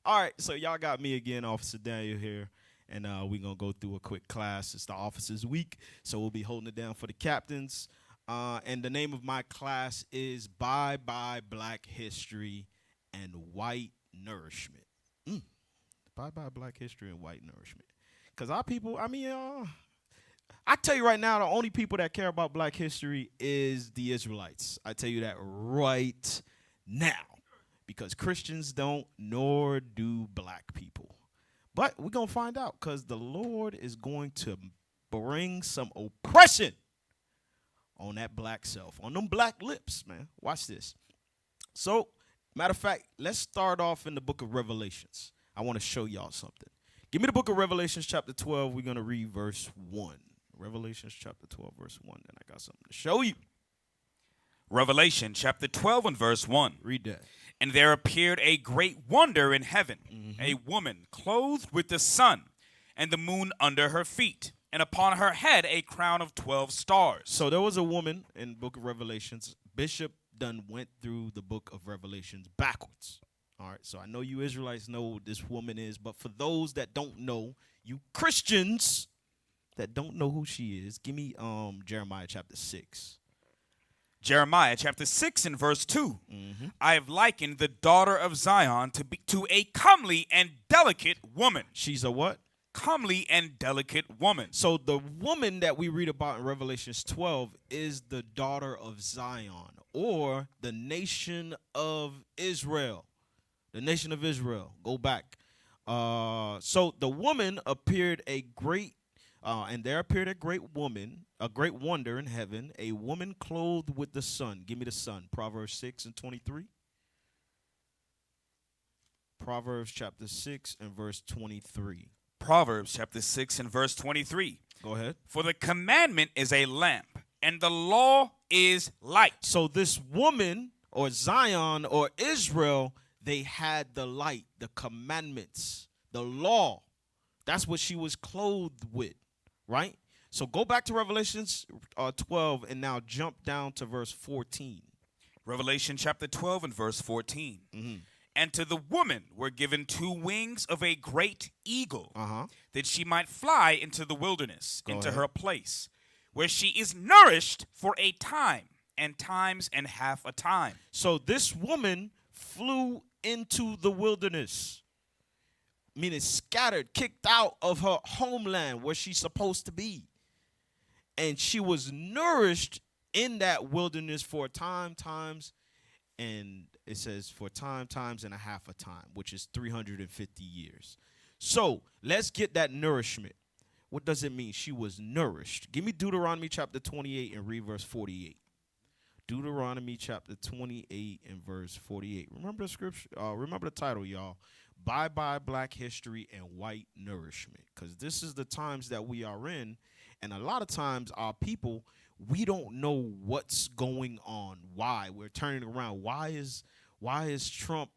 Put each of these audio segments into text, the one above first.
All right, so y'all got me again, Officer Daniel here, and we're going to go through a quick class. It's the Officers Week, so we'll be holding it down for the captains. And the name of my class is Bye-Bye Black History and White Nourishment. Bye-bye Black History and White Nourishment. Because our people, I tell you right now, the only people that care about black history is the Israelites. I tell you that right now. Because Christians don't, nor do black people. But we're going to find out because the Lord is going to bring some oppression on that black self, on them black lips, man. Watch this. So, matter of fact, let's start off in the book of Revelations. I want to show y'all something. Give me the book of Revelations chapter 12. We're going to read verse 1. Revelations chapter 12, verse 1. Then I got something to show you. Revelation chapter 12 and verse 1. Read that. And there appeared a great wonder in heaven, a woman clothed with the sun, and the moon under her feet, and upon her head a crown of 12 stars. So there was a woman in the book of Revelations. Bishop Dunn went through the book of Revelations backwards. All right, so I know you Israelites know who this woman is, but for those that don't know, you Christians that don't know who she is, give me Jeremiah chapter 6. Jeremiah chapter 6 and verse 2. I have likened the daughter of Zion to a comely and delicate woman. She's a what? Comely and delicate woman. So the woman that we read about in Revelations 12 is the daughter of Zion, or the nation of Israel. The nation of Israel. Go back. So the woman appeared and there appeared a great wonder in heaven, a woman clothed with the sun. Give me the sun. Proverbs 6 and 23. Proverbs chapter 6 and verse 23. Proverbs chapter 6 and verse 23. Go ahead. For the commandment is a lamp, and the law is light. So this woman, or Zion, or Israel, they had the light, the commandments, the law. That's what she was clothed with. Right? So go back to Revelations 12 and now jump down to verse 14. Revelation chapter 12 and verse 14. And to the woman were given 2 wings of a great eagle, that she might fly into the wilderness, her place, where she is nourished for a time, and times and half a time. So this woman flew into the wilderness. Meaning scattered, kicked out of her homeland where she's supposed to be. And she was nourished in that wilderness for times, and it says for times and a half a time, which is 350 years. So let's get that nourishment. What does it mean? She was nourished. Give me Deuteronomy chapter 28 and read verse 48. Deuteronomy chapter 28 and verse 48. Remember the scripture? Remember the title, y'all. Bye-bye Black History and White Nourishment. Because this is the times that we are in. And a lot of times our people, we don't know what's going on. Why? We're turning around. Why is Trump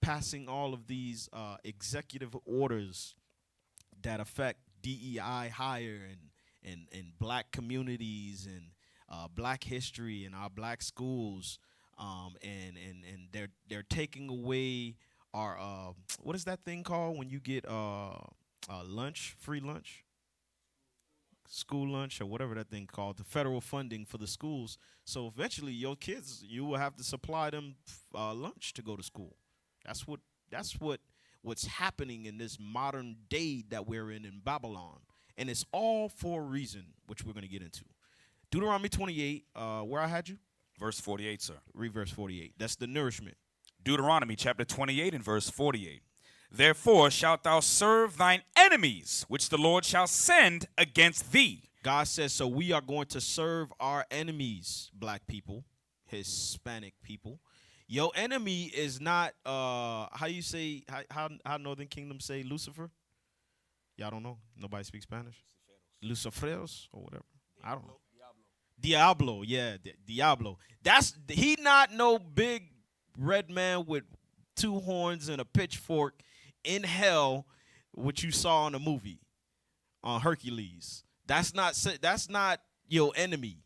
passing all of these executive orders that affect DEI hire and black communities and black history and our black schools? And they're taking away our what is that thing called when you get lunch, free lunch, school lunch, or whatever that thing called, the federal funding for the schools. So eventually your kids, you will have to supply them lunch to go to school. That's what's happening in this modern day that we're in Babylon. And it's all for a reason, which we're going to get into. Deuteronomy 28, where I had you? Verse 48, sir. Read verse 48. That's the nourishment. Deuteronomy chapter 28 and verse 48. Therefore shalt thou serve thine enemies, which the Lord shall send against thee. God says, so we are going to serve our enemies, black people, Hispanic people. Your enemy is not, how you say, how Northern Kingdom say Lucifer? Y'all don't know? Nobody speaks Spanish? Luciferos or whatever. I don't know. Diablo, yeah, Diablo. He not no big red man with 2 horns and a pitchfork in hell, which you saw in the movie on Hercules. That's not your enemy.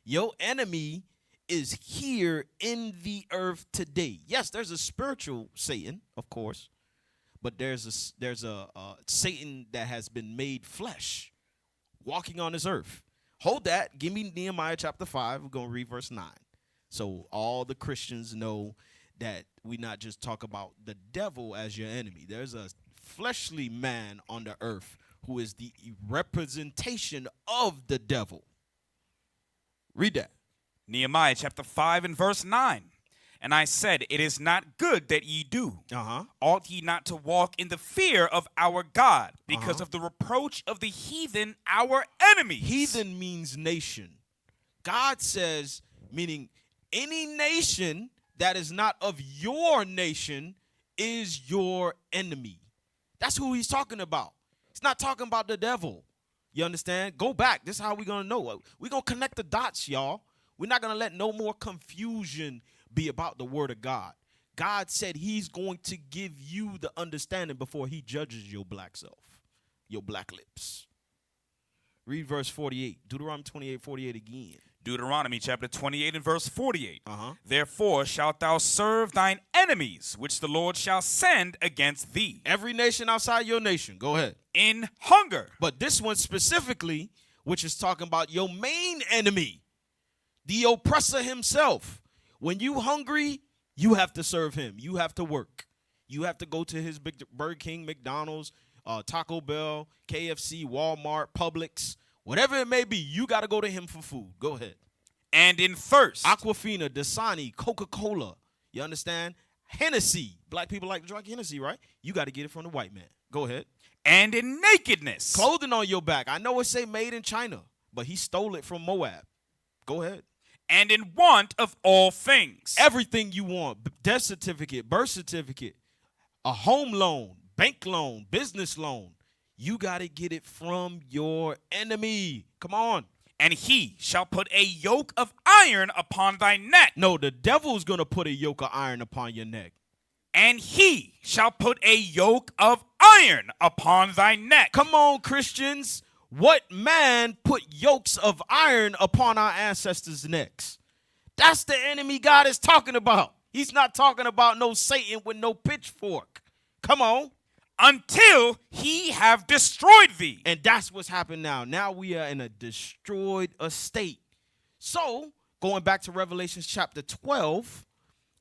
Your enemy is here in the earth today. Yes, there's a spiritual Satan, of course, but there's a Satan that has been made flesh, walking on this earth. Hold that. Give me Nehemiah chapter 5. We're going to read verse 9. So all the Christians know that we not just talk about the devil as your enemy. There's a fleshly man on the earth who is the representation of the devil. Read that. Nehemiah chapter 5 and verse 9. And I said, it is not good that ye do. Ought ye not to walk in the fear of our God because of the reproach of the heathen, our enemies? Heathen means nation. God says, meaning any nation that is not of your nation is your enemy. That's who he's talking about. He's not talking about the devil. You understand? Go back. This is how we're going to know. We're going to connect the dots, y'all. We're not going to let no more confusion be about the word of God. God said he's going to give you the understanding before he judges your black self, your black lips. Read verse 48. Deuteronomy 28:48 again. Deuteronomy chapter 28 and verse 48. Therefore shalt thou serve thine enemies, which the Lord shall send against thee. Every nation outside your nation. Go ahead. In hunger. But this one specifically, which is talking about your main enemy, the oppressor himself. When you hungry, you have to serve him. You have to work. You have to go to his big Burger King, McDonald's, Taco Bell, KFC, Walmart, Publix, whatever it may be. You got to go to him for food. Go ahead. And in thirst. Aquafina, Dasani, Coca-Cola. You understand? Hennessy. Black people like to drink Hennessy, right? You got to get it from the white man. Go ahead. And in nakedness. Clothing on your back. I know it say made in China, but he stole it from Moab. Go ahead. And in want of all things. Everything you want. Death certificate, birth certificate, a home loan, bank loan, business loan. You got to get it from your enemy. Come on. And he shall put a yoke of iron upon thy neck. No, the devil's going to put a yoke of iron upon your neck. And he shall put a yoke of iron upon thy neck. Come on, Christians. What man put yokes of iron upon our ancestors' necks? That's the enemy God is talking about. He's not talking about no Satan with no pitchfork. Come on. Until he have destroyed thee. And that's what's happened now. Now we are in a destroyed estate. So, going back to Revelation chapter 12,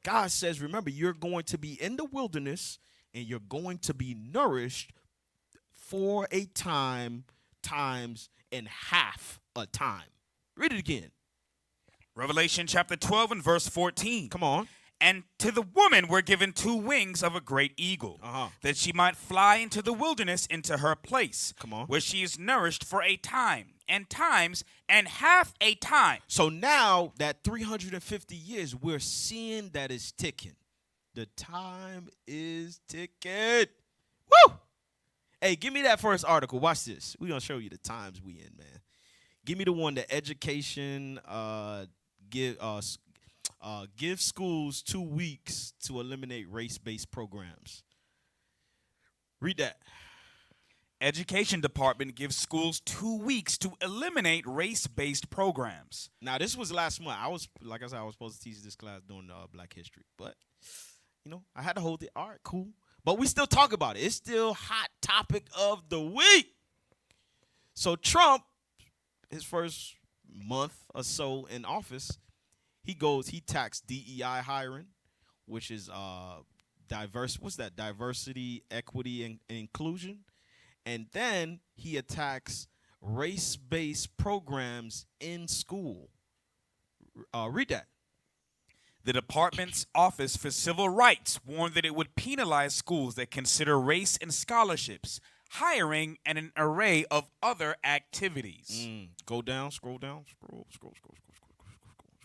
God says, remember, you're going to be in the wilderness and you're going to be nourished for a time, times and half a time. Read it again. Revelation chapter 12 and verse 14. Come on. And to the woman were given 2 wings of a great eagle, that she might fly into the wilderness into her place, where she is nourished for a time, and times, and half a time. So now that 350 years, we're seeing that it's ticking. The time is ticking. Woo! Hey, give me that first article. Watch this. We're going to show you the times we in, man. Give me the one that education give schools 2 weeks to eliminate race-based programs. Read that. Education department gives schools 2 weeks to eliminate race-based programs. Now, this was last month. I was supposed to teach this class during Black History. But, I had to hold it. All right, cool. But we still talk about it. It's still hot topic of the week. So Trump, his first month or so in office, he taxed DEI hiring, which is diversity, equity, and inclusion. And then he attacks race-based programs in school. Read that. The department's Office for Civil Rights warned that it would penalize schools that consider race in scholarships, hiring, and an array of other activities. Go down, scroll down, scroll.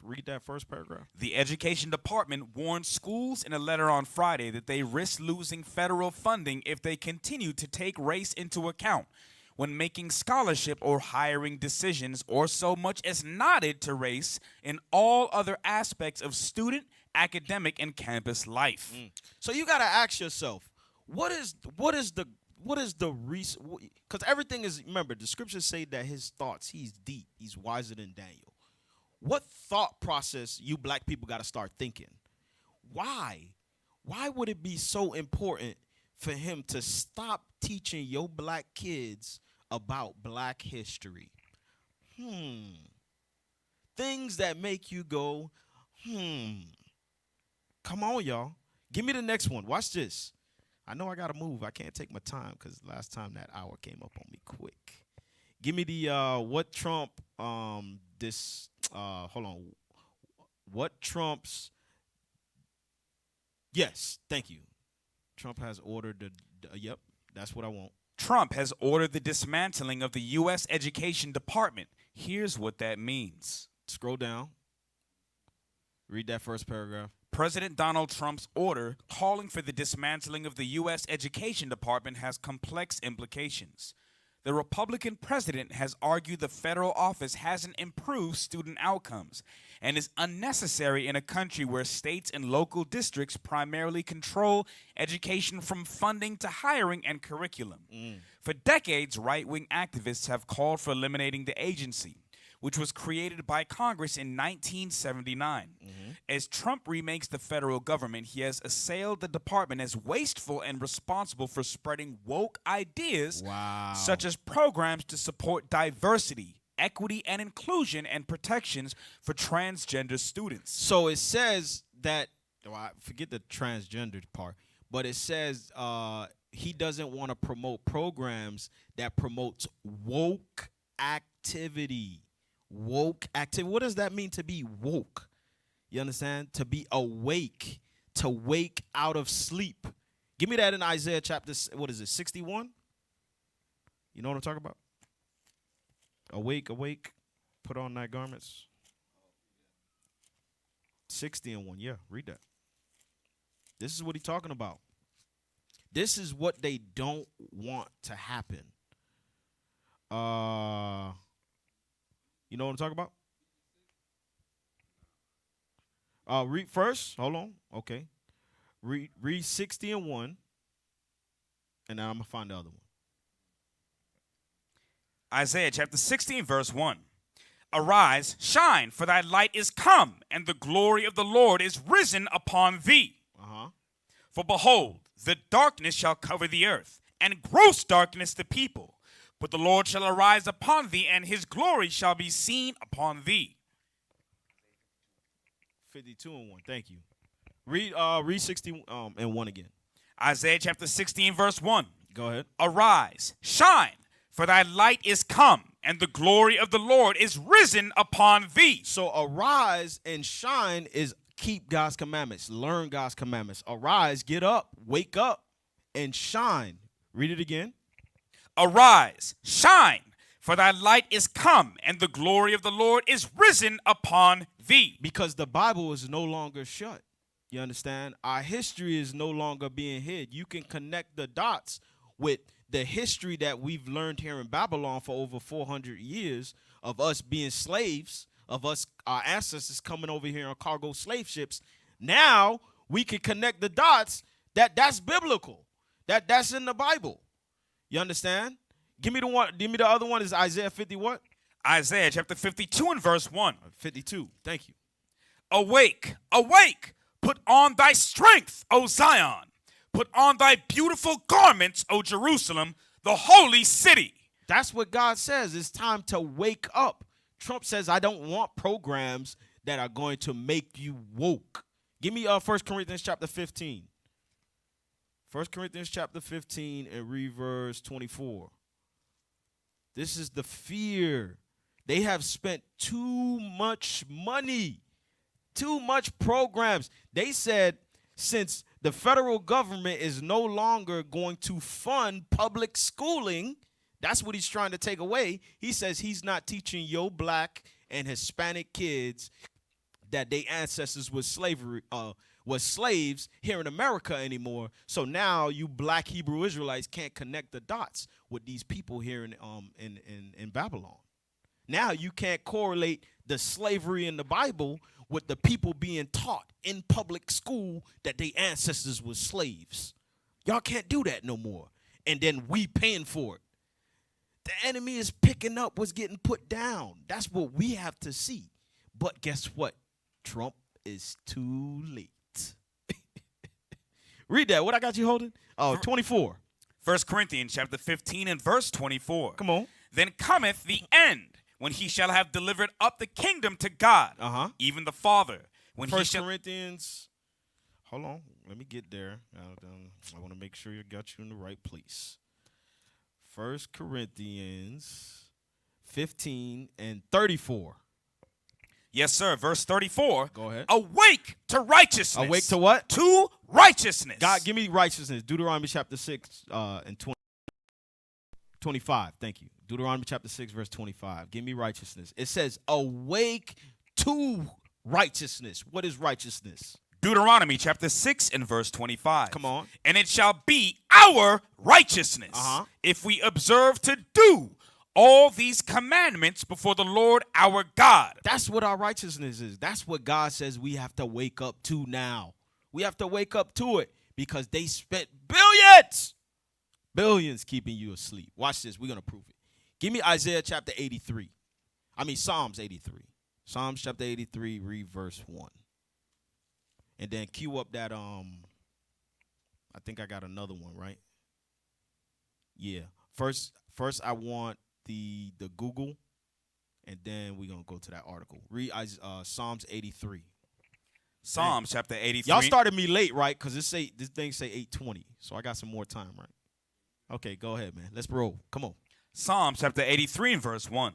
Read that first paragraph. The Education Department warned schools in a letter on Friday that they risk losing federal funding if they continue to take race into account when making scholarship or hiring decisions, or so much as nodded to race in all other aspects of student, academic, and campus life. So you got to ask yourself, what is the reason? Because everything is, remember, the scriptures say that his thoughts, he's deep, he's wiser than Daniel. What thought process you black people got to start thinking? Why would it be so important for him to stop teaching your black kids about black history? Things that make you go, Come on, y'all. Give me the next one. Watch this. I know I got to move. I can't take my time because last time that hour came up on me quick. Give me the what Trump hold on. What Trump's Yes, thank you. Trump has ordered yep, that's what I want. Trump has ordered the dismantling of the U.S. Education Department. Here's what that means. Scroll down. Read that first paragraph. President Donald Trump's order calling for the dismantling of the U.S. Education Department has complex implications. The Republican president has argued the federal office hasn't improved student outcomes and is unnecessary in a country where states and local districts primarily control education from funding to hiring and curriculum. For decades, right-wing activists have called for eliminating the agency, which was created by Congress in 1979. As Trump remakes the federal government, he has assailed the department as wasteful and responsible for spreading woke ideas, such as programs to support diversity, equity, and inclusion, and protections for transgender students. So it says that, I forget the transgender part, but it says he doesn't want to promote programs that promotes woke activity. Woke activity. What does that mean to be woke? You understand? To be awake, to wake out of sleep. Give me that in Isaiah chapter, 61? You know what I'm talking about? Awake, awake, put on thy garments. 60:1, yeah, read that. This is what he's talking about. This is what they don't want to happen. You know what I'm talking about? Read first. Hold on. Okay. Read 60:1, and then I'm going to find the other one. Isaiah chapter 16, verse 1. Arise, shine, for thy light is come, and the glory of the Lord is risen upon thee. For behold, the darkness shall cover the earth, and gross darkness the people. But the Lord shall arise upon thee, and his glory shall be seen upon thee. 52:1. Thank you. Read 60:1 again. Isaiah chapter 16, verse 1. Go ahead. Arise, shine, for thy light is come, and the glory of the Lord is risen upon thee. So arise and shine is keep God's commandments, learn God's commandments. Arise, get up, wake up, and shine. Read it again. Arise, shine, for thy light is come, and the glory of the Lord is risen upon thee. Because the Bible is no longer shut. You understand? Our history is no longer being hid. You can connect the dots with the history that we've learned here in Babylon for over 400 years of us being slaves, of us, our ancestors coming over here on cargo slave ships. Now we can connect the dots that's biblical, that's in the Bible. You understand? Give me the one. Give me the other one. Is Isaiah 50 what? Isaiah chapter 52 and verse 1. 52. Thank you. Awake, awake, put on thy strength, O Zion. Put on thy beautiful garments, O Jerusalem, the holy city. That's what God says. It's time to wake up. Trump says, I don't want programs that are going to make you woke. Give me 1 Corinthians chapter 15. 1 Corinthians chapter 15 and read verse 24. This is the fear. They have spent too much money, too much programs. They said since the federal government is no longer going to fund public schooling, that's what he's trying to take away. He says he's not teaching your black and Hispanic kids that their ancestors was slaves here in America anymore. So now you black Hebrew Israelites can't connect the dots with these people here in Babylon. Now you can't correlate the slavery in the Bible with the people being taught in public school that their ancestors was slaves. Y'all can't do that no more. And then we paying for it. The enemy is picking up what's getting put down. That's what we have to see. But guess what? Trump is too late. Read that. What I got you holding? Oh, 24. 1 Corinthians chapter 15 and verse 24. Come on. Then cometh the end, when he shall have delivered up the kingdom to God, even the Father. When 1 Corinthians, hold on, let me get there. I want to make sure you got you in the right place. 1 Corinthians 15 and 34. Yes, sir. Verse 34. Go ahead. Awake to righteousness. Awake to what? To righteousness. God, give me righteousness. Deuteronomy chapter 6 and 25. Thank you. Deuteronomy chapter 6, verse 25. Give me righteousness. It says, awake to righteousness. What is righteousness? Deuteronomy chapter 6 and verse 25. Come on. And it shall be our righteousness if we observe to do all these commandments before the Lord our God. That's what our righteousness is. That's what God says we have to wake up to now. We have to wake up to it because they spent billions keeping you asleep. Watch this. We're going to prove it. Give me Isaiah chapter 83. Psalms 83. Psalms chapter 83, read verse 1. And then cue up that, I think I got another one, right? Yeah. First I want the Google, and then we're going to go to that article. Read Psalms 83. Psalms chapter 83. Y'all started me late, right? Because this thing say 8:20, so I got some more time, right? Okay, go ahead, man. Let's roll. Come on. Psalms chapter 83 and verse 1.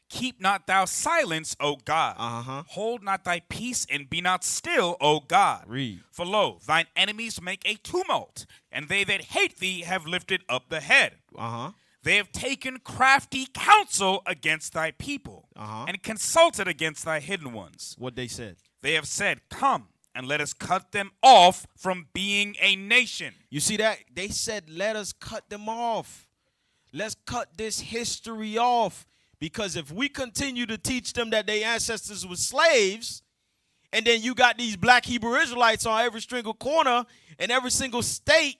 Keep not thou silence, O God. Hold not thy peace and be not still, O God. Read. For lo, thine enemies make a tumult, and they that hate thee have lifted up the head. They have taken crafty counsel against thy people, and consulted against thy hidden ones. What they said? They have said, come, and let us cut them off from being a nation. You see that? They said, let us cut them off. Let's cut this history off. Because if we continue to teach them that their ancestors were slaves, and then you got these black Hebrew Israelites on every single corner in every single state,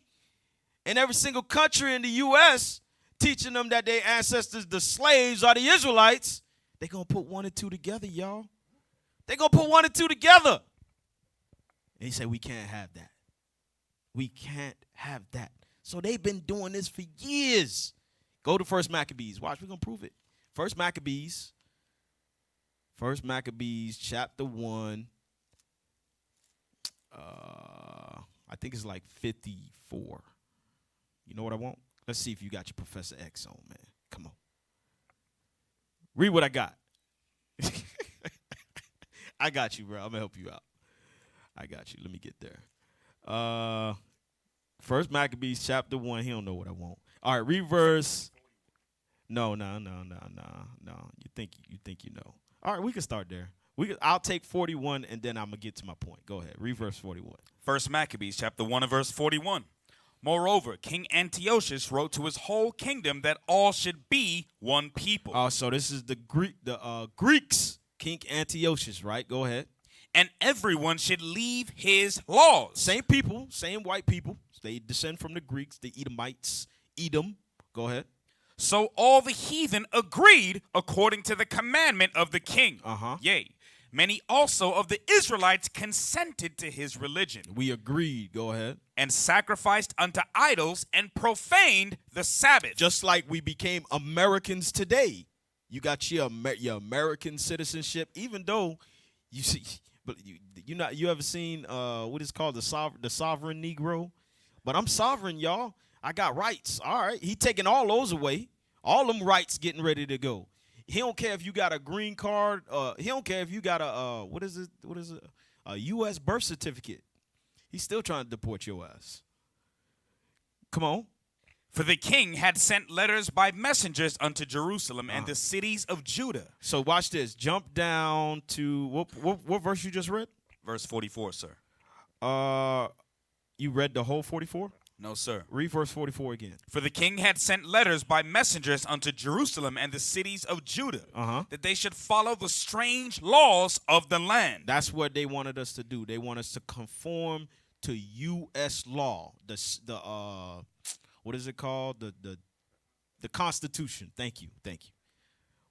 in every single country in the U.S., teaching them that their ancestors, the slaves, are the Israelites, they're going to put one and two together, y'all. They're going to put one and two together. And he said, we can't have that. We can't have that. So they've been doing this for years. Go to 1 Maccabees. Watch, we're going to prove it. 1 Maccabees chapter 1. I think it's like 54. You know what I want? Let's see if you got your Professor X on, man. Come on. Read what I got. I got you, bro. I'm going to help you out. I got you. Let me get there. 1 Maccabees chapter 1. He don't know what I want. All right, read verse. No. You think you know. All right, we can start there. I'll take 41, and then I'm going to get to my point. Go ahead. Read verse 41. 1 Maccabees chapter 1 and verse 41. Moreover, King Antiochus wrote to his whole kingdom that all should be one people. So this is the Greeks, King Antiochus, right? Go ahead. And everyone should leave his laws. Same people, same white people. They descend from the Greeks, the Edomites. Edom. Go ahead. So all the heathen agreed according to the commandment of the king. Yea, many also of the Israelites consented to his religion. We agreed. Go ahead. And sacrificed unto idols and profaned the Sabbath. Just like we became Americans today. You got your American citizenship, even though you see, but you ever seen what is called the sovereign Negro? But I'm sovereign, y'all. I got rights. All right. He taking all those away. All them rights getting ready to go. He don't care if you got a green card. He don't care if you got a what is it? A U.S. birth certificate. He's still trying to deport your ass. Come on. For the king had sent letters by messengers unto Jerusalem and the cities of Judah. So watch this. Jump down to what verse you just read? Verse 44, sir. You read the whole 44? No, sir. Read verse 44 again. For the king had sent letters by messengers unto Jerusalem and the cities of Judah, that they should follow the strange laws of the land. That's what they wanted us to do. They want us to conform to U.S. law. The what is it called? The Constitution. Thank you.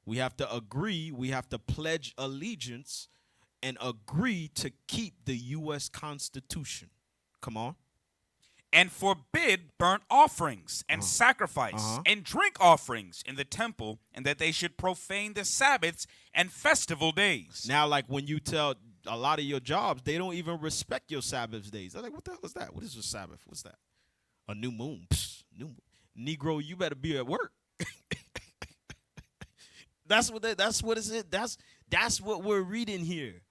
We have to agree. We have to pledge allegiance and agree to keep the U.S. Constitution. Come on. and forbid burnt offerings and sacrifice and drink offerings in the temple, and that they should profane the Sabbaths and festival days. Now, like when you tell a lot of your jobs, they don't even respect your Sabbath days. They're like, what the hell is that? What is a Sabbath? What's that? A new moon. Psst, new moon. Negro, you better be at work. That's what is it. That's what we're reading here.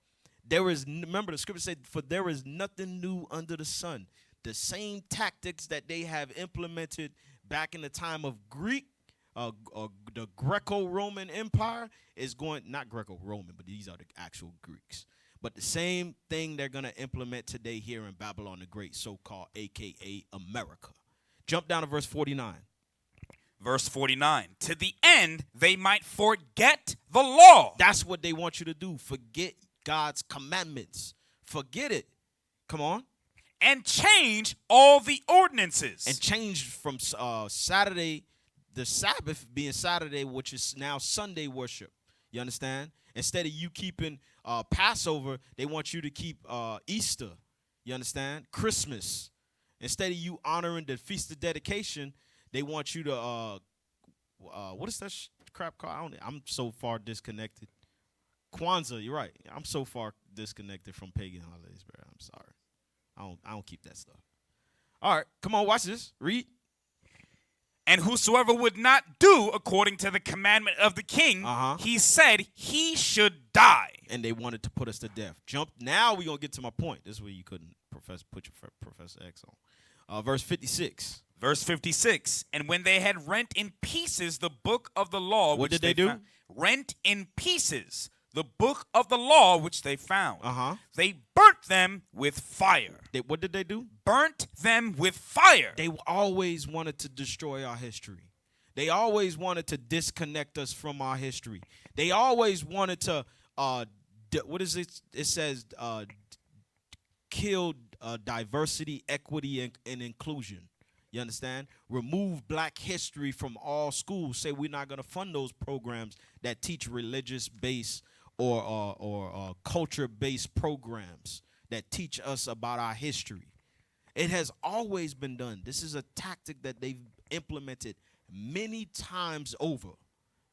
Remember the scripture said, for there is nothing new under the sun. The same tactics that they have implemented back in the time of the Greco-Roman Empire is going, not Greco-Roman, but these are the actual Greeks. But the same thing they're going to implement today here in Babylon the Great, so-called AKA America. Jump down to verse 49. Verse 49, to the end they might forget the law. That's what they want you to do. Forget God's commandments. Forget it. Come on. And change all the ordinances. And change from Saturday, the Sabbath being Saturday, which is now Sunday worship. You understand? Instead of you keeping Passover, they want you to keep Easter. You understand? Christmas. Instead of you honoring the Feast of Dedication, they want you to, what is that crap called? I'm so far disconnected. Kwanzaa, you're right. I'm so far disconnected from pagan holidays, bro. I'm sorry. I don't keep that stuff. All right, come on, watch this. Read. And whosoever would not do according to the commandment of the king, he said he should die. And they wanted to put us to death. Jump. Now we're going to get to my point. This is where you couldn't put your Professor X on. Verse 56. Verse 56, and when they had rent in pieces the book of the law, what did they do? Rent in pieces the book of the law which they found. They burnt them with fire. What did they do? Burnt them with fire. They always wanted to destroy our history. They always wanted to disconnect us from our history. They always wanted to, what is it? It says, kill diversity, equity, and inclusion. You understand? Remove black history from all schools. Say we're not going to fund those programs that teach religious-based or culture-based programs that teach us about our history. It has always been done. This is a tactic that they've implemented many times over.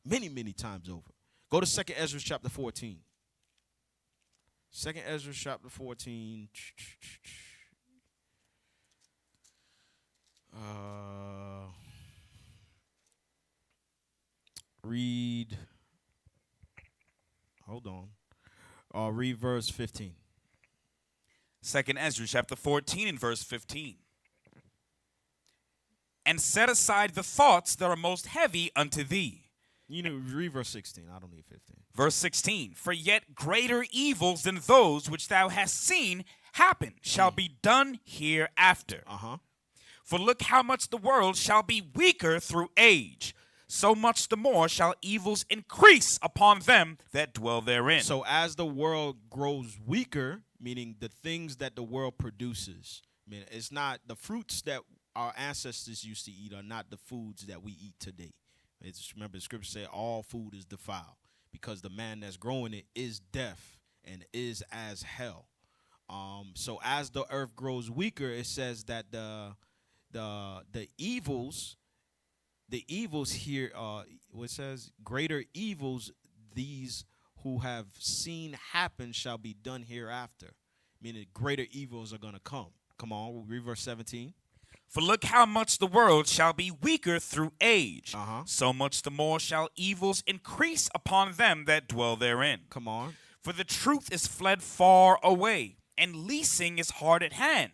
Many, many times over. Go to 2nd Ezra chapter 14. 2nd Ezra chapter 14. Read. Hold on. Read verse 15. 2nd Ezra chapter 14 and verse 15. And set aside the thoughts that are most heavy unto thee. You know, read verse 16. I don't need 15. Verse 16. For yet greater evils than those which thou hast seen happen shall be done hereafter. For look how much the world shall be weaker through age. So much the more shall evils increase upon them that dwell therein. So as the world grows weaker, meaning the things that the world produces, I mean, it's not the fruits that our ancestors used to eat are not the foods that we eat today. Remember the scripture said all food is defiled because the man that's growing it is deaf and is as hell. So as the earth grows weaker, it says that the evils here, what says, greater evils these who have seen happen shall be done hereafter. Meaning greater evils are going to come. Come on, we'll read verse 17. For look how much the world shall be weaker through age. So much the more shall evils increase upon them that dwell therein. Come on. For the truth is fled far away, and leasing is hard at hand.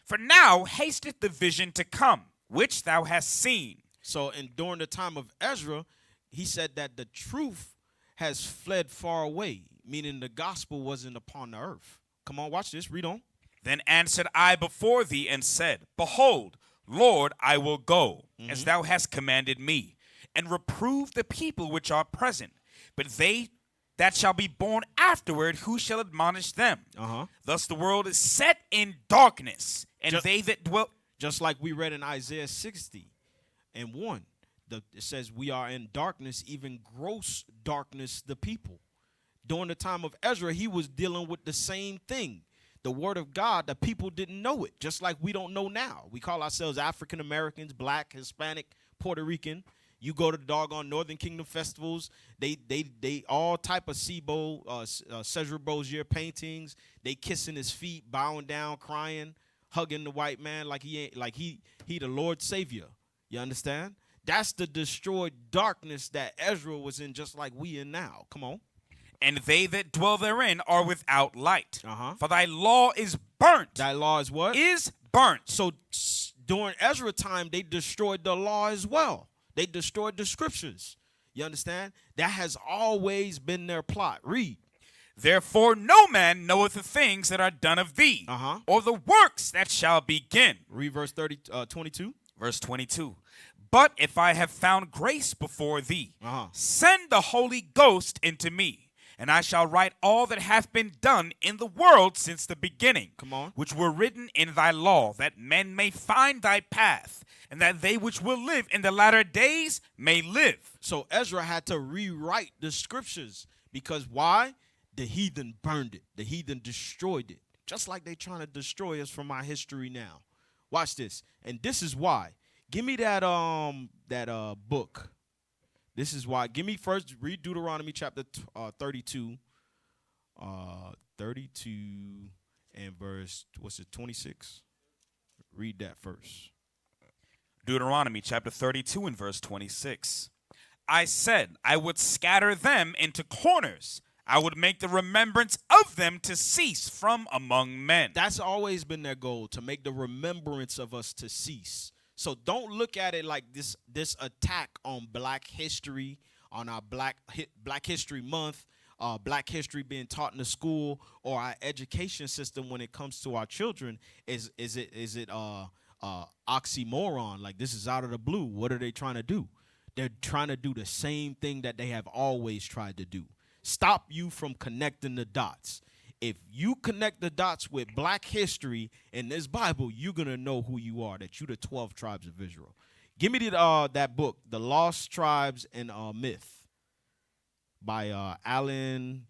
For now hasteth the vision to come, which thou hast seen. So during the time of Ezra, he said that the truth has fled far away, meaning the gospel wasn't upon the earth. Come on, watch this. Read on. Then answered I before thee and said, Behold, Lord, I will go, as thou hast commanded me, and reprove the people which are present. But they that shall be born afterward, who shall admonish them? Thus the world is set in darkness, and they that dwell... Just like we read in Isaiah 60 and 1. It says we are in darkness, even gross darkness, the people. During the time of Ezra, he was dealing with the same thing. the word of God, the people didn't know it, just like we don't know now. We call ourselves African Americans, black, Hispanic, Puerto Rican. You go to the doggone Northern Kingdom festivals, they all type of Cedric Bozier paintings. They kissing his feet, bowing down, crying, hugging the white man like he the Lord Savior. You understand? That's the destroyed darkness that Ezra was in, just like we in now. Come on. And they that dwell therein are without light. Uh-huh. For thy law is burnt. Thy law is what? Is burnt. So during Ezra time, they destroyed the law as well. They destroyed the scriptures. You understand? That has always been their plot. Read. Therefore no man knoweth the things that are done of thee, or the works that shall begin. Read verse 22. Verse 22. But if I have found grace before thee, send the Holy Ghost into me, and I shall write all that hath been done in the world since the beginning, which were written in thy law, that men may find thy path, and that they which will live in the latter days may live. So Ezra had to rewrite the scriptures, because why? The heathen burned it. The heathen destroyed it, just like they trying to destroy us from our history now. Watch this. And this is why. Give me that book. This is why. Give me first, read Deuteronomy chapter 32. 32 and verse, 26? Read that first. Deuteronomy chapter 32 and verse 26. I said, I would scatter them into corners. I would make the remembrance of them to cease from among men. That's always been their goal, to make the remembrance of us to cease. So don't look at it like this attack on black history, on our Black History Month, black history being taught in the school, or our education system when it comes to our children. Is it oxymoron? Like, this is out of the blue. What are they trying to do? They're trying to do the same thing that they have always tried to do. Stop you from connecting the dots. If you connect the dots with black history in this Bible, you're going to know who you are, that you're the 12 tribes of Israel. Give me that book, The Lost Tribes and Myth, by Alan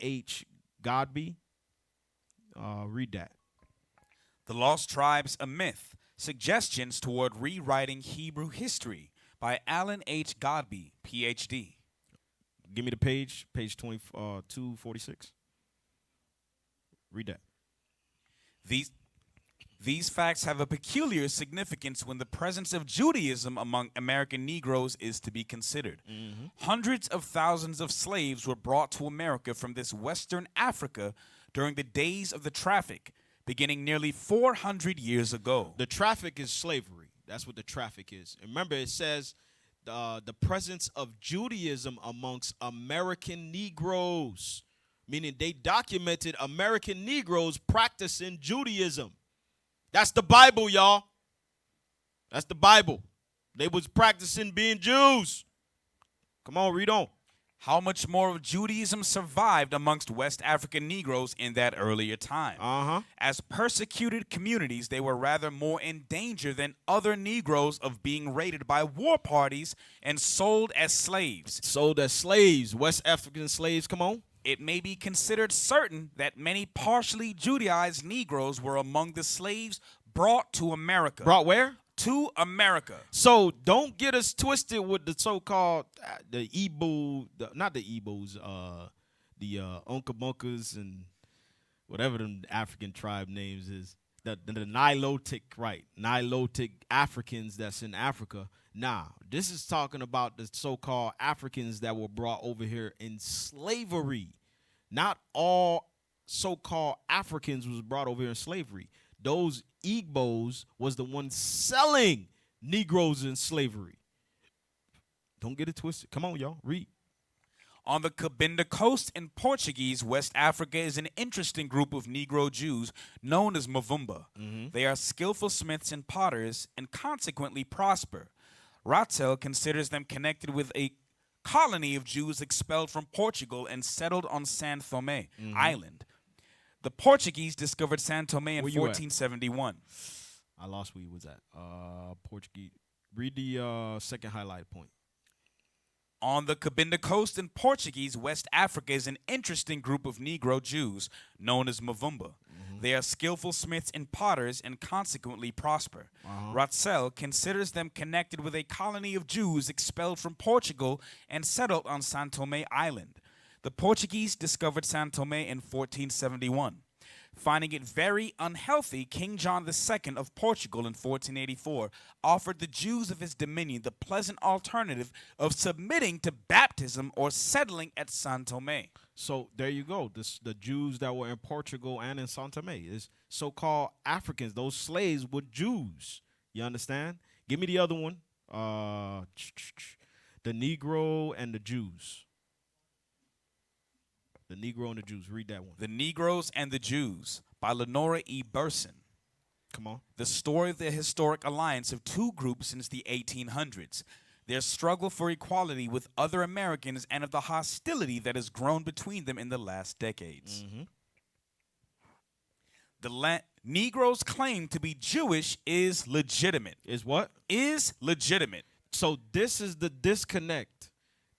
H. Godby. Read that. The Lost Tribes, a Myth. Suggestions toward rewriting Hebrew history, by Alan H. Godby, Ph.D. Give me the page 246. Read that. These facts have a peculiar significance when the presence of Judaism among American Negroes is to be considered. Hundreds of thousands of slaves were brought to America from this Western Africa during the days of the traffic, beginning nearly 400 years ago. The traffic is slavery. That's what the traffic is. Remember, it says the presence of Judaism amongst American Negroes, meaning they documented American Negroes practicing Judaism. That's the Bible, y'all. That's the Bible. They was practicing being Jews. Come on, read on. How much more of Judaism survived amongst West African Negroes in that earlier time? As persecuted communities, they were rather more in danger than other Negroes of being raided by war parties and sold as slaves. Sold as slaves. West African slaves, come on. It may be considered certain that many partially Judaized Negroes were among the slaves brought to America. Brought where? To America. So don't get us twisted with the so-called the Igbo, not the Igbos, the Onkamunkas and whatever the African tribe names is. The Nilotic, right? Nilotic Africans that's in Africa. Nah, this is talking about the so-called Africans that were brought over here in slavery. Not all so-called Africans was brought over here in slavery. Those Igbos was the ones selling Negroes in slavery. Don't get it twisted. Come on, y'all. Read. On the Cabinda Coast in Portuguese, West Africa is an interesting group of Negro Jews known as Mavumba. They are skillful smiths and potters and consequently prosper. Ratzel considers them connected with a colony of Jews expelled from Portugal and settled on San Thome Island. The Portuguese discovered San Thome in 1471. I lost where you was at. Portuguese. Read the second highlight point. On the Cabinda Coast in Portuguese, West Africa is an interesting group of Negro Jews known as Mavumba. They are skillful smiths and potters and consequently prosper. Ratzel considers them connected with a colony of Jews expelled from Portugal and settled on São Tomé Island. The Portuguese discovered São Tomé in 1471. Finding it very unhealthy, King John II of Portugal in 1484 offered the Jews of his dominion the pleasant alternative of submitting to baptism or settling at São Tomé. So there you go. The Jews that were in Portugal and in São Tomé is so-called Africans. Those slaves were Jews. You understand? Give me the other one. The Negro and the Jews. The Negro and the Jews. Read that one. The Negroes and the Jews by Lenora E. Burson. Come on. The story of the historic alliance of two groups since the 1800s. Their struggle for equality with other Americans and of the hostility that has grown between them in the last decades. The Negroes' claim to be Jewish is legitimate. Is what? Is legitimate. So this is the disconnect.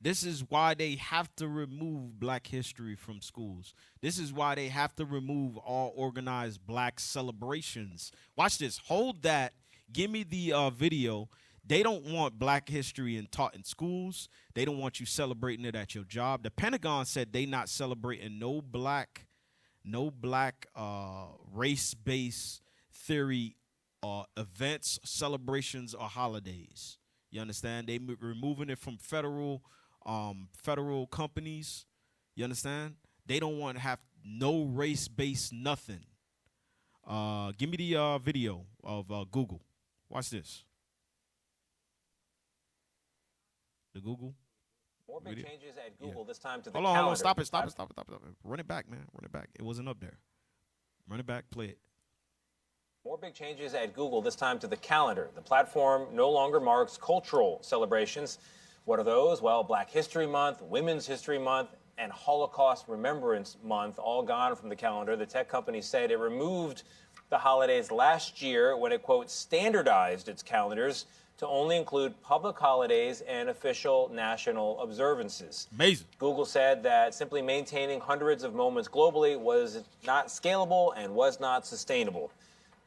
This is why they have to remove black history from schools. This is why they have to remove all organized black celebrations. Watch this. Hold that. Give me the video. They don't want black history taught in schools. They don't want you celebrating it at your job. The Pentagon said they not celebrating no black race-based theory events, celebrations, or holidays. You understand? They removing it from federal companies. You understand? They don't want to have no race-based nothing. Give me the video of Google. Watch this. The Google. More big video. changes at Google this time to the Hold on. calendar. Stop it. Run it back, man. Run it back. It wasn't up there. Run it back. Play it. More big changes at Google this time to the calendar. The platform no longer marks cultural celebrations. What are those? Well, Black History Month, Women's History Month, and Holocaust Remembrance Month, all gone from the calendar. The tech company said it removed the holidays last year when it, quote, standardized its calendars to only include public holidays and official national observances. Amazing. Google said that simply maintaining hundreds of moments globally was not scalable and was not sustainable.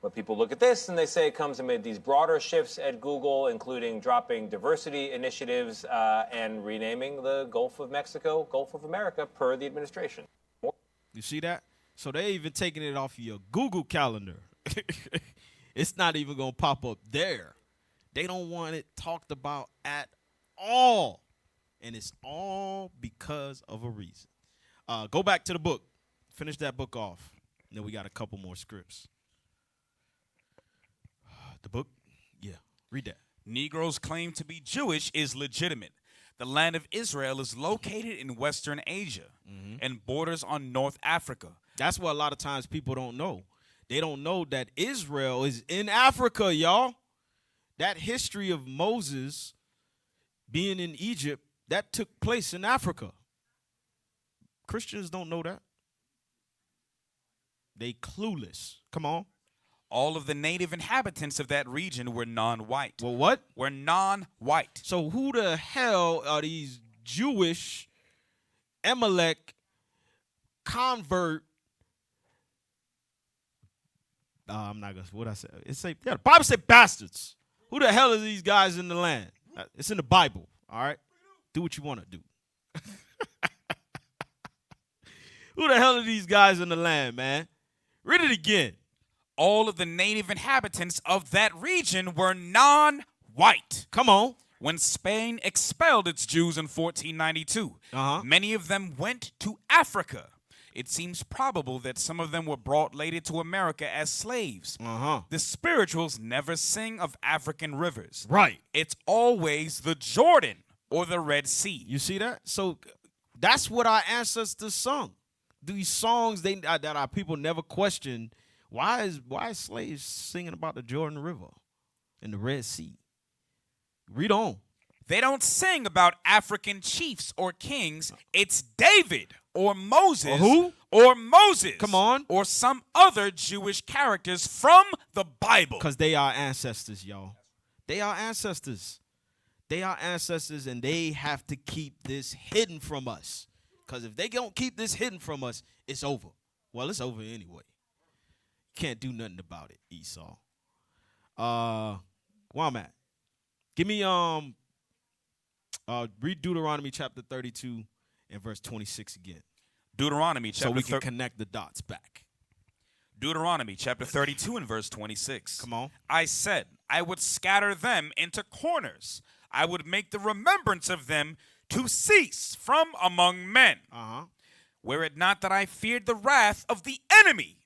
But people look at this and they say it comes amid these broader shifts at Google, including dropping diversity initiatives and renaming the Gulf of Mexico, Gulf of America, per the administration. You see that? So they even taking it off of your Google calendar. It's not even going to pop up there. They don't want it talked about at all. And it's all because of a reason. Go back to the book. Finish that book off. And then we got a couple more scripts. The book? Yeah. Read that. Negroes' claim to be Jewish is legitimate. The land of Israel is located in Western Asia and borders on North Africa. That's what a lot of times people don't know. They don't know that Israel is in Africa, y'all. That history of Moses being in Egypt, that took place in Africa. Christians don't know that. They clueless. Come on. All of the native inhabitants of that region were non-white. Well, what? Were non-white. So who the hell are these Jewish Amalek convert? I'm not gonna. What I say? The Bible said bastards. Who the hell are these guys in the land? It's in the Bible. All right, do what you want to do. Who the hell are these guys in the land, man? Read it again. All of the native inhabitants of that region were non-white. Come on. When Spain expelled its Jews in 1492, many of them went to Africa. It seems probable that some of them were brought later to America as slaves. The spirituals never sing of African rivers. Right. It's always the Jordan or the Red Sea. You see that? So that's what our ancestors sung. These songs that our people never questioned. Why is slaves singing about the Jordan River and the Red Sea? Read on. They don't sing about African chiefs or kings. It's David or Moses. Or who? Or Moses. Come on. Or some other Jewish characters from the Bible. Because they are ancestors, y'all. They are ancestors. They are ancestors, and they have to keep this hidden from us. Because if they don't keep this hidden from us, it's over. Well, it's over anyway. can't do nothing about it, Esau. Where I'm at. Give me read Deuteronomy chapter 32 and verse 26 again. Deuteronomy chapter so we can connect the dots back. Deuteronomy chapter 32 and verse 26. Come on. I said, I would scatter them into corners. I would make the remembrance of them to cease from among men. Were it not that I feared the wrath of the enemy,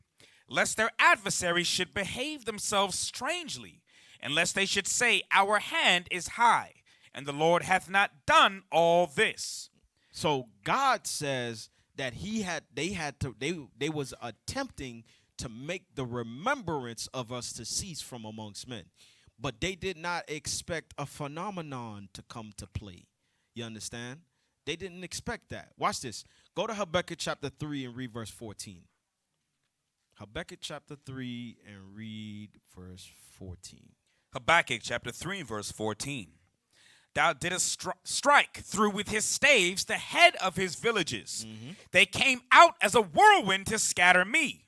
lest their adversaries should behave themselves strangely, and lest they should say, our hand is high, and the Lord hath not done all this. So God says that they was attempting to make the remembrance of us to cease from amongst men. But they did not expect a phenomenon to come to play. You understand? They didn't expect that. Watch this. Go to Habakkuk chapter 3 and read verse 14. Habakkuk chapter 3 and read verse 14. Habakkuk chapter 3 and verse 14. Thou didst strike through with his staves the head of his villages. They came out as a whirlwind to scatter me.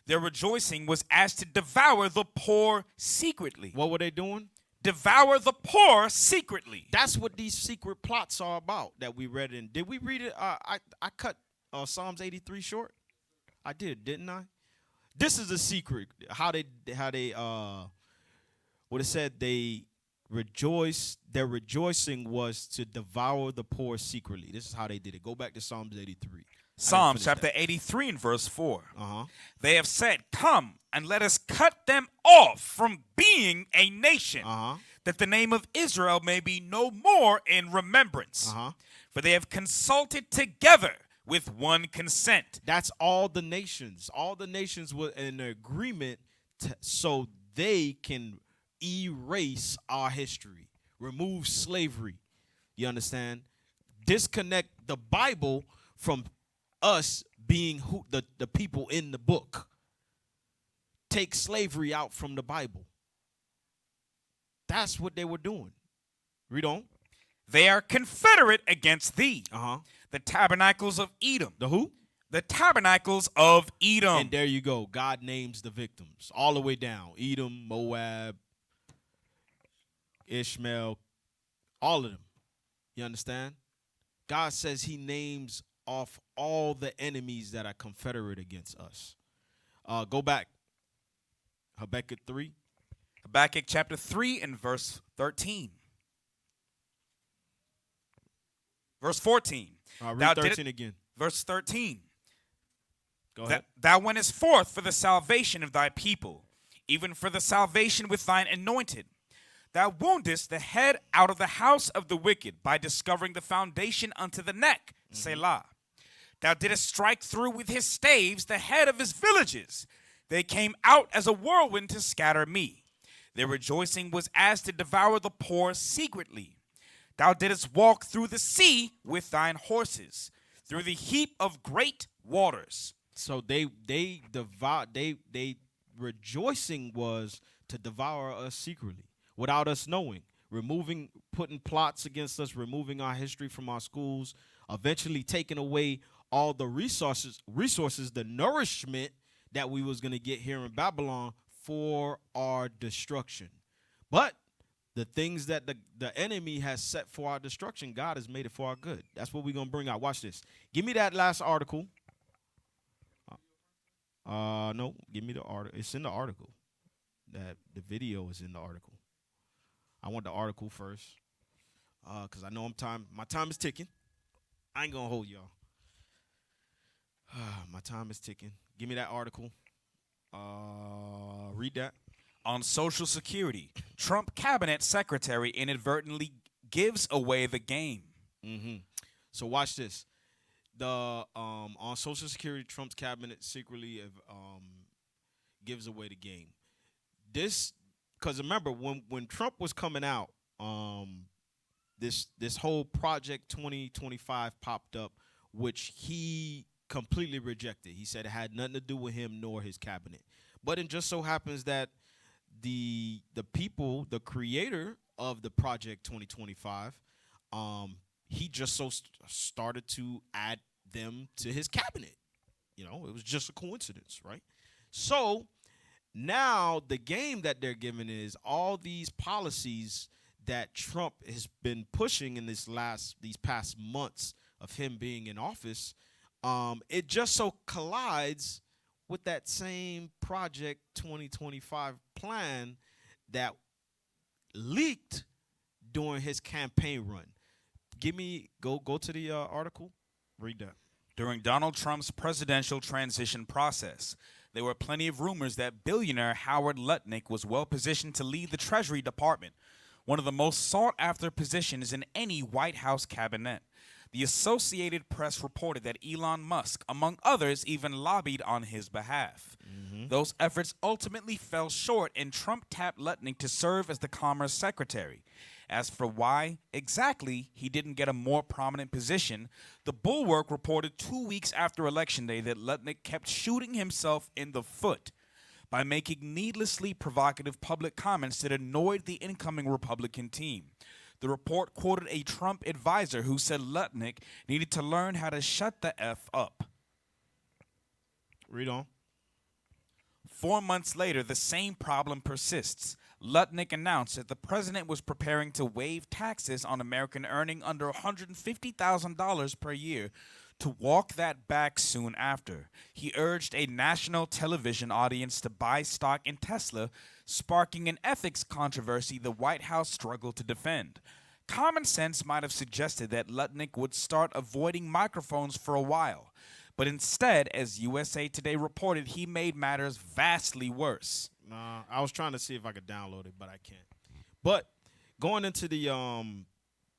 Their rejoicing was as to devour the poor secretly. What were they doing? Devour the poor secretly. That's what these secret plots are about that we read in. Did we read it? I cut Psalms 83 short. I did, didn't I? This is a secret. How they what it said, they rejoice. Their rejoicing was to devour the poor secretly. This is how they did it. Go back to Psalms 83. Psalms chapter 83 and verse 4. They have said, come and let us cut them off from being a nation, that the name of Israel may be no more in remembrance. For they have consulted together with one consent. That's all the nations. All the nations were in agreement so they can erase our history, remove slavery. You understand? Disconnect the Bible from us being the people in the book. Take slavery out from the Bible. That's what they were doing. Read on. They are confederate against thee. The tabernacles of Edom. The who? The tabernacles of Edom. And there you go. God names the victims all the way down. Edom, Moab, Ishmael, all of them. You understand? God says he names off all the enemies that are confederate against us. Go back. Habakkuk 3. Habakkuk chapter 3 and verse 13. Verse 14. Read 13 again. Verse 13. Go ahead. Thou wentest forth for the salvation of thy people, even for the salvation with thine anointed. Thou woundest the head out of the house of the wicked by discovering the foundation unto the neck. Selah. Thou didst strike through with his staves the head of his villages. They came out as a whirlwind to scatter me. Their rejoicing was as to devour the poor secretly. Thou didst walk through the sea with thine horses, through the heap of great waters. So they rejoicing was to devour us secretly, without us knowing, putting plots against us, removing our history from our schools, eventually taking away all the resources, the nourishment that we was going to get here in Babylon for our destruction. But the things that the enemy has set for our destruction, God has made it for our good. That's what we're going to bring out. Watch this. Give me that last article. No, give me the article. It's in the article. That the video is in the article. I want the article first, because I know my time is ticking. I ain't gonna hold y'all. My time is ticking. Give me that article. Read that. On Social Security, Trump cabinet secretary inadvertently gives away the game. So watch this. On Social Security, Trump's cabinet secretly gives away the game. This, because remember when Trump was coming out, this whole Project 2025 popped up, which he completely rejected. He said it had nothing to do with him nor his cabinet. But it just so happens that the people, the creator of the Project 2025, he just started to add them to his cabinet. You know, it was just a coincidence, right? So Now the game that they're giving is all these policies that Trump has been pushing in these past months of him being in office. It just so collides with that same Project 2025 plan that leaked during his campaign run. Go to the article. Read that. During Donald Trump's presidential transition process, there were plenty of rumors that billionaire Howard Lutnick was well positioned to lead the Treasury Department, one of the most sought-after positions in any White House cabinet. The Associated Press reported that Elon Musk, among others, even lobbied on his behalf. Those efforts ultimately fell short, and Trump tapped Lutnick to serve as the Commerce Secretary. As for why exactly he didn't get a more prominent position, the Bulwark reported 2 weeks after Election Day that Lutnick kept shooting himself in the foot by making needlessly provocative public comments that annoyed the incoming Republican team. The report quoted a Trump advisor who said Lutnick needed to learn how to shut the F up. Read on. 4 months later, the same problem persists. Lutnick announced that the president was preparing to waive taxes on American earning under $150,000 per year to walk that back soon after. He urged a national television audience to buy stock in Tesla, sparking an ethics controversy the White House struggled to defend. Common sense might have suggested that Lutnick would start avoiding microphones for a while, but instead, as USA Today reported, he made matters vastly worse. Nah, I was trying to see if I could download it, but I can't. But going into the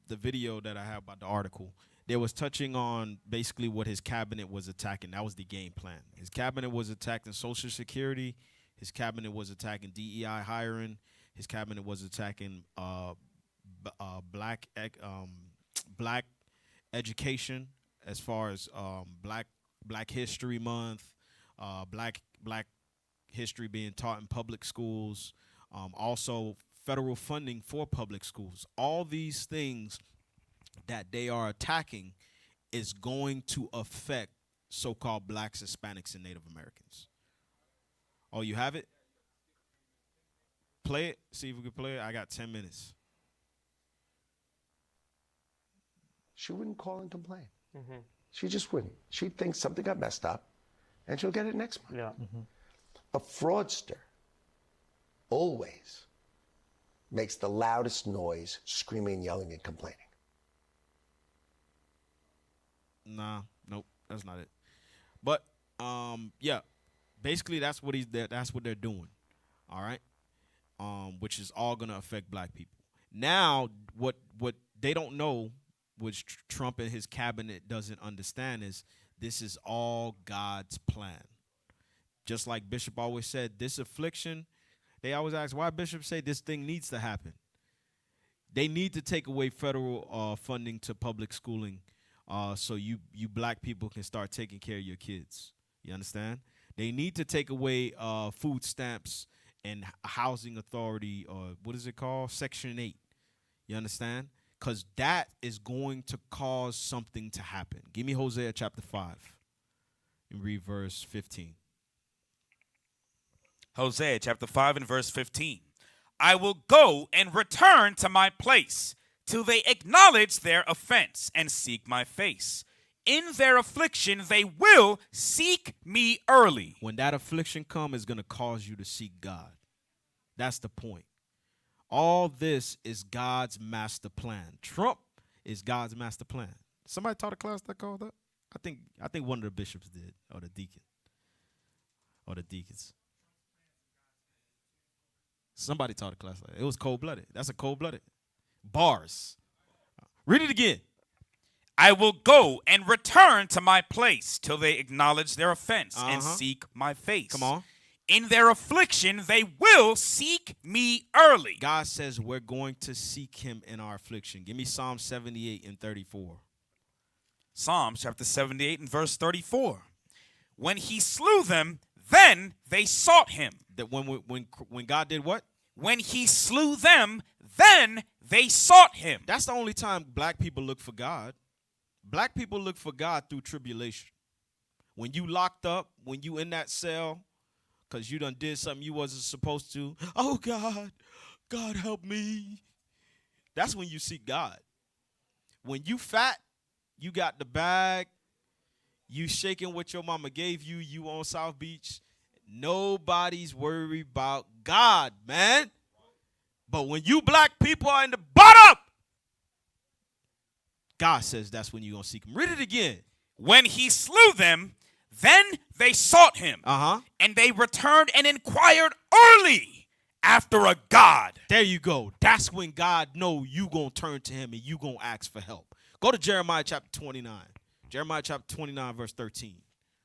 video that I have about the article, they was touching on basically what his cabinet was attacking. That was the game plan. His cabinet was attacking Social Security. His cabinet was attacking DEI hiring. His cabinet was attacking black education, as far as Black History Month, black history being taught in public schools, also federal funding for public schools. All these things that they are attacking is going to affect so-called blacks, Hispanics, and Native Americans. Oh, you have it? Play it. See if we can play it. I got 10 minutes. She wouldn't call and complain. She just wouldn't. She'd think something got messed up, and she'll get it next month. Yeah. A fraudster always makes the loudest noise, screaming, yelling, and complaining. Nah, nope, that's not it. But yeah, basically that's what they're doing. All right, which is all gonna affect black people. Now, what they don't know, which Trump and his cabinet doesn't understand, is this is all God's plan. Just like Bishop always said, this affliction, they always ask why Bishop say this thing needs to happen. They need to take away federal funding to public schooling so you black people can start taking care of your kids. You understand? They need to take away food stamps and housing authority, or what is it called? Section 8. You understand? Because that is going to cause something to happen. Give me Hosea chapter 5 and read verse 15. Hosea chapter 5 and verse 15. I will go and return to my place till they acknowledge their offense and seek my face. In their affliction, they will seek me early. When that affliction comes, it's going to cause you to seek God. That's the point. All this is God's master plan. Trump is God's master plan. Somebody taught a class that called that? I think one of the bishops did, or the deacon, or the deacons. Somebody taught a class like that. It was cold-blooded. That's a cold-blooded. Bars. Read it again. I will go and return to my place till they acknowledge their offense and seek my face. Come on. In their affliction, they will seek me early. God says we're going to seek him in our affliction. Give me Psalm 78 and 34. Psalm chapter 78 and verse 34. When he slew them, then they sought him. That when God did what? When he slew them, then they sought him. That's the only time black people look for God. Black people look for God through tribulation. When you locked up, when you in that cell, because you done did something you wasn't supposed to. Oh, God help me. That's when you seek God. When you fat, you got the bag, you shaking what your mama gave you, you on South Beach, nobody's worried about God, man. But when you black people are in the bottom, God says that's when you're going to seek him. Read it again. When he slew them, then they sought him. And they returned and inquired early after a God. There you go. That's when God know you going to turn to him and you going to ask for help. Go to Jeremiah chapter 29. Jeremiah chapter 29, verse 13.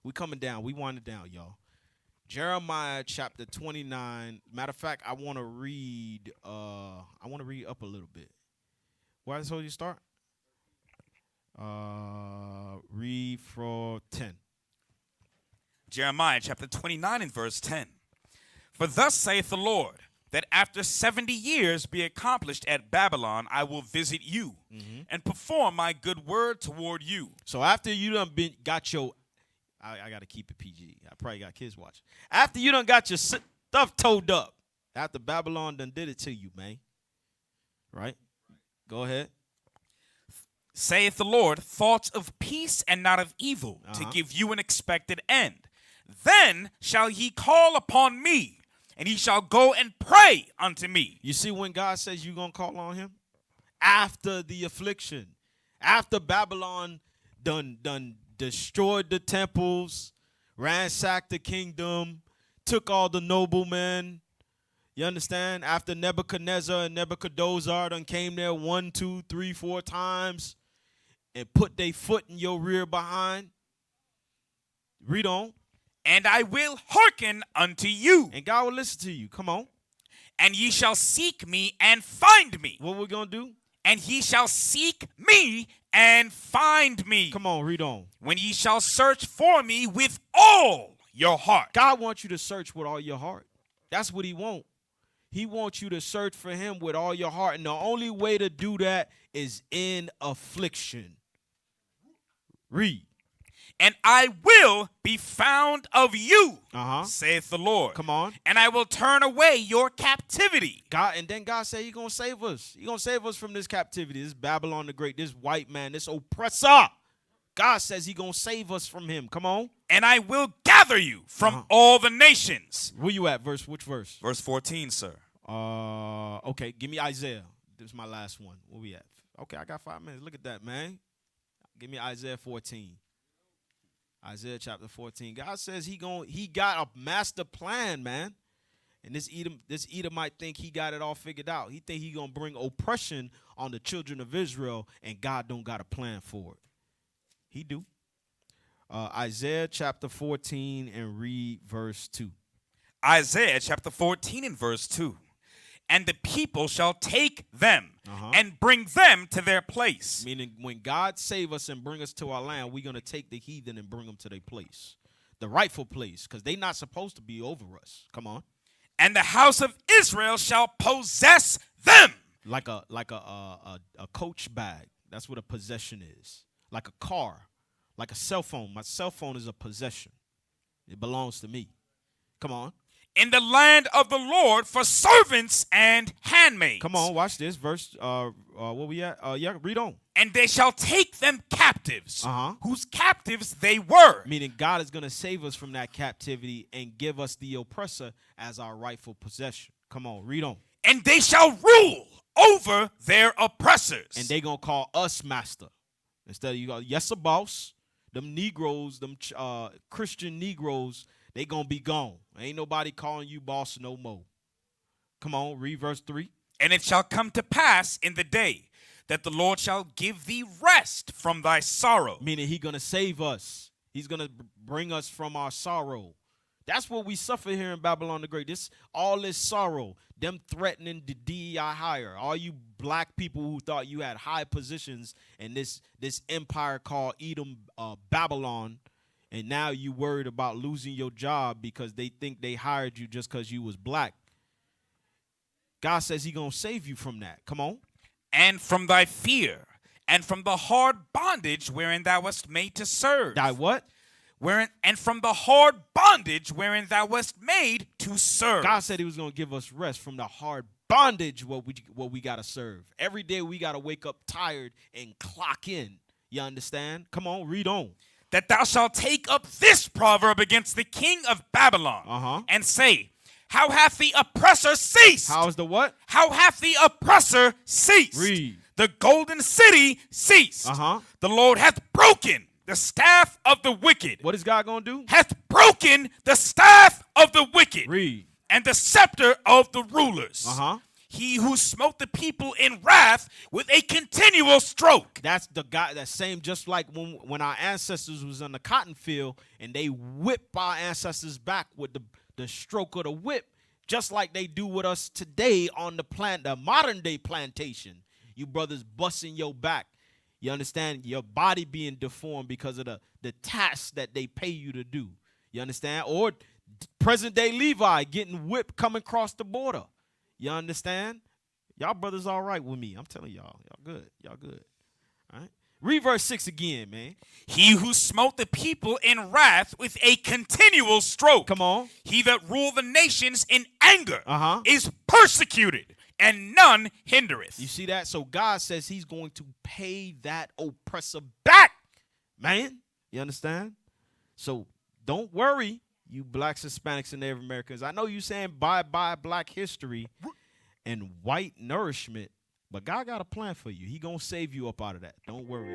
We coming down. We winding down, y'all. Jeremiah chapter 29. Matter of fact, I want to read up a little bit. Where I told you to start? Read from 10. Jeremiah chapter 29 and verse 10. For thus saith the Lord, that after 70 years be accomplished at Babylon, I will visit you and perform my good word toward you. So after you done got your, I got to keep it PG. I probably got kids watching. After you done got your stuff towed up, after Babylon done did it to you, man. Right? Go ahead. Saith the Lord, thoughts of peace and not of evil, to give you an expected end. Then shall ye call upon me, and ye shall go and pray unto me. You see when God says you're going to call on him? After the affliction. After Babylon done destroyed the temples, ransacked the kingdom, took all the noblemen. You understand? After Nebuchadnezzar and Nebuchadnezzar done came there 1, 2, 3, 4 times and put their foot in your rear behind. Read on. And I will hearken unto you. And God will listen to you. Come on. And ye shall seek me and find me. What we going to do? And ye shall seek me and find me. Come on, read on. When ye shall search for me with all your heart. God wants you to search with all your heart. That's what he wants. He wants you to search for him with all your heart. And the only way to do that is in affliction. Read. And I will be found of you, saith the Lord. Come on. And I will turn away your captivity. And then God said he's going to save us. He's going to save us from this captivity, this Babylon the Great, this white man, this oppressor. God says he's going to save us from him. Come on. And I will gather you from all the nations. Where you at? Which verse? Verse 14, sir. Okay, give me Isaiah. This is my last one. Where we at? Okay, I got 5 minutes. Look at that, man. Give me Isaiah 14. Isaiah chapter 14. God says he got a master plan, man. And this Edomite think he got it all figured out. He think he gonna bring oppression on the children of Israel, and God don't got a plan for it. He do. Isaiah chapter 14 and read verse 2. Isaiah chapter 14 and verse 2. And the people shall take them and bring them to their place. Meaning when God save us and bring us to our land, we're going to take the heathen and bring them to their place. The rightful place, because they're not supposed to be over us. Come on. And the house of Israel shall possess them. Like a coach bag. That's what a possession is. Like a car. Like a cell phone. My cell phone is a possession. It belongs to me. Come on. In the land of the Lord for servants and handmaids. Come on, watch this verse. Where we at? Yeah, read on. And they shall take them captives, whose captives they were. Meaning God is going to save us from that captivity and give us the oppressor as our rightful possession. Come on, read on. And they shall rule over their oppressors. And they going to call us master. Instead of you go, yes, a boss. Them Negroes, them Christian Negroes, they going to be gone. Ain't nobody calling you boss no more. Come on, read verse 3. And it shall come to pass in the day that the Lord shall give thee rest from thy sorrow. Meaning he going to save us. He's going to bring us from our sorrow. That's what we suffer here in Babylon the Great. All this sorrow, them threatening the DEI hire. All you black people who thought you had high positions in this empire called Edom, Babylon, and now you worried about losing your job because they think they hired you just because you was black. God says he going to save you from that. Come on. And from thy fear, and from the hard bondage wherein thou wast made to serve. Thy what? and from the hard bondage wherein thou wast made to serve. God said he was going to give us rest from the hard bondage what we got to serve. Every day we got to wake up tired and clock in. You understand? Come on, read on. That thou shalt take up this proverb against the king of Babylon and say, how hath the oppressor ceased? How is the what? How hath the oppressor ceased? Read. The golden city ceased. The Lord hath broken the staff of the wicked. What is God going to do? Hath broken the staff of the wicked. Read. And the scepter of the rulers. He who smote the people in wrath with a continual stroke. That's the guy, that same, just like when our ancestors was in the cotton field and they whip our ancestors back with the stroke of the whip, just like they do with us today on the modern day plantation. You brothers busting your back. You understand? Your body being deformed because of the tasks that they pay you to do. You understand? Or present day Levi getting whipped coming across the border. You understand? Y'all brothers all right with me. I'm telling y'all. Y'all good. Y'all good. All right? Read verse 6 again, man. He who smote the people in wrath with a continual stroke. Come on. He that ruled the nations in anger is persecuted, and none hindereth. You see that? So God says he's going to pay that oppressor back, man. You understand? So don't worry, you blacks, Hispanics, and Native Americans. I know you saying bye-bye black history and white nourishment, but God got a plan for you. He going to save you up out of that. Don't worry.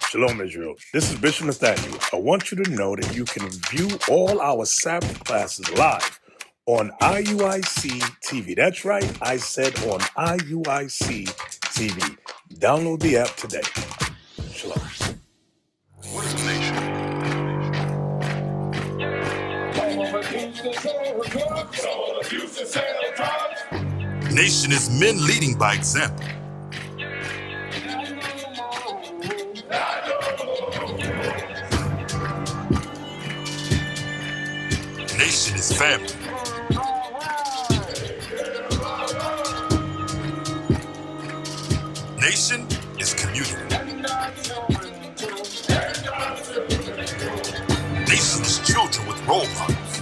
Shalom, Israel. This is Bishop Nathaniel. I want you to know that you can view all our Sabbath classes live on IUIC TV. That's right, I said on IUIC TV. Download the app today. Shalom. What is a nation? Nation is men leading by example. Nation is family. Nation is community. Nation is children with role models.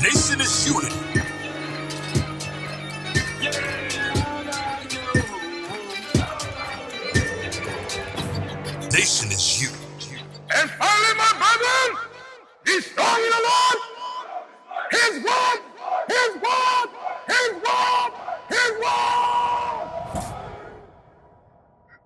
Nation is unity. Nation is you. And finally, my brethren, be strong in the Lord. His word, his word, his word.